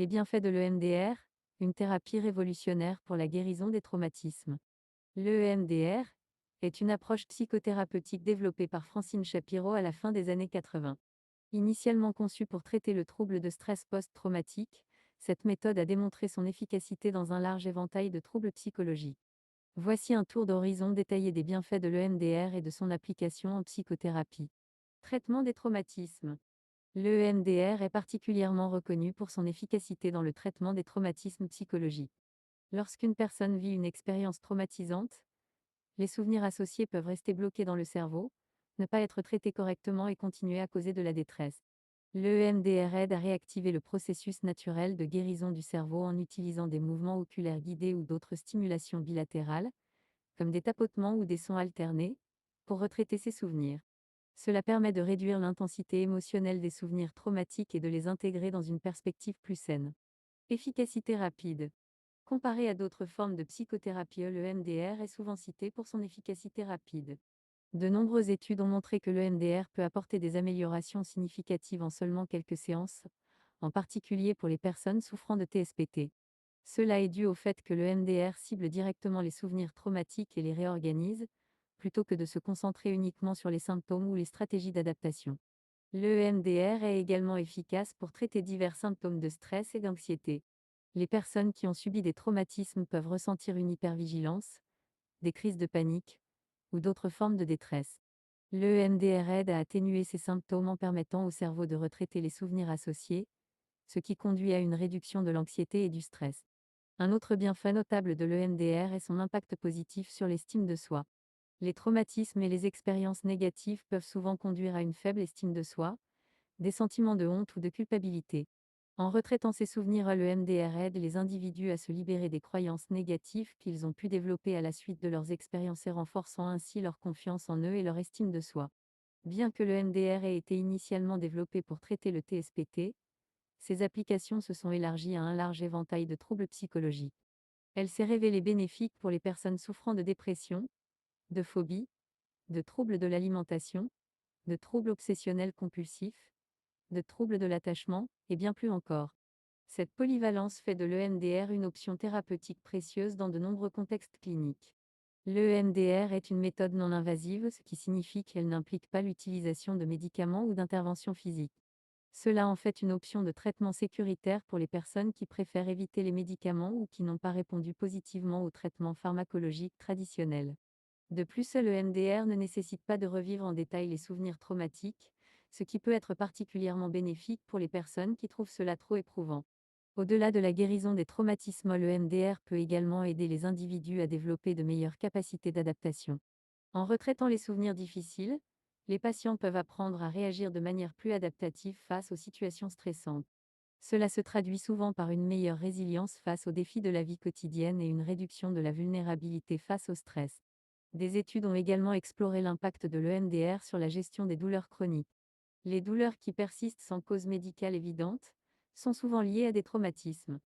Les bienfaits de l'EMDR, une thérapie révolutionnaire pour la guérison des traumatismes. L'EMDR est une approche psychothérapeutique développée par Francine Shapiro à la fin des années 80. Initialement conçue pour traiter le trouble de stress post-traumatique, cette méthode a démontré son efficacité dans un large éventail de troubles psychologiques. Voici un tour d'horizon détaillé des bienfaits de l'EMDR et de son application en psychothérapie. Traitement des traumatismes. L'EMDR est particulièrement reconnu pour son efficacité dans le traitement des traumatismes psychologiques. Lorsqu'une personne vit une expérience traumatisante, les souvenirs associés peuvent rester bloqués dans le cerveau, ne pas être traités correctement et continuer à causer de la détresse. L'EMDR aide à réactiver le processus naturel de guérison du cerveau en utilisant des mouvements oculaires guidés ou d'autres stimulations bilatérales, comme des tapotements ou des sons alternés, pour retraiter ses souvenirs. Cela permet de réduire l'intensité émotionnelle des souvenirs traumatiques et de les intégrer dans une perspective plus saine. Efficacité rapide. Comparé à d'autres formes de psychothérapie, l'EMDR est souvent cité pour son efficacité rapide. De nombreuses études ont montré que l'EMDR peut apporter des améliorations significatives en seulement quelques séances, en particulier pour les personnes souffrant de TSPT. Cela est dû au fait que l'EMDR cible directement les souvenirs traumatiques et les réorganise, plutôt que de se concentrer uniquement sur les symptômes ou les stratégies d'adaptation. L'EMDR est également efficace pour traiter divers symptômes de stress et d'anxiété. Les personnes qui ont subi des traumatismes peuvent ressentir une hypervigilance, des crises de panique ou d'autres formes de détresse. L'EMDR aide à atténuer ces symptômes en permettant au cerveau de retraiter les souvenirs associés, ce qui conduit à une réduction de l'anxiété et du stress. Un autre bienfait notable de l'EMDR est son impact positif sur l'estime de soi. Les traumatismes et les expériences négatives peuvent souvent conduire à une faible estime de soi, des sentiments de honte ou de culpabilité. En retraitant ces souvenirs, l'EMDR aide les individus à se libérer des croyances négatives qu'ils ont pu développer à la suite de leurs expériences et renforçant ainsi leur confiance en eux et leur estime de soi. Bien que l'EMDR ait été initialement développé pour traiter le TSPT, ses applications se sont élargies à un large éventail de troubles psychologiques. Elle s'est révélée bénéfique pour les personnes souffrant de dépression, de phobie, de troubles de l'alimentation, de troubles obsessionnels compulsifs, de troubles de l'attachement, et bien plus encore. Cette polyvalence fait de l'EMDR une option thérapeutique précieuse dans de nombreux contextes cliniques. L'EMDR est une méthode non invasive, ce qui signifie qu'elle n'implique pas l'utilisation de médicaments ou d'interventions physiques. Cela en fait une option de traitement sécuritaire pour les personnes qui préfèrent éviter les médicaments ou qui n'ont pas répondu positivement au traitement pharmacologique traditionnel. De plus, le MDR ne nécessite pas de revivre en détail les souvenirs traumatiques, ce qui peut être particulièrement bénéfique pour les personnes qui trouvent cela trop éprouvant. Au-delà de la guérison des traumatismes, le MDR peut également aider les individus à développer de meilleures capacités d'adaptation. En retraitant les souvenirs difficiles, les patients peuvent apprendre à réagir de manière plus adaptative face aux situations stressantes. Cela se traduit souvent par une meilleure résilience face aux défis de la vie quotidienne et une réduction de la vulnérabilité face au stress. Des études ont également exploré l'impact de l'EMDR sur la gestion des douleurs chroniques. Les douleurs qui persistent sans cause médicale évidente sont souvent liées à des traumatismes.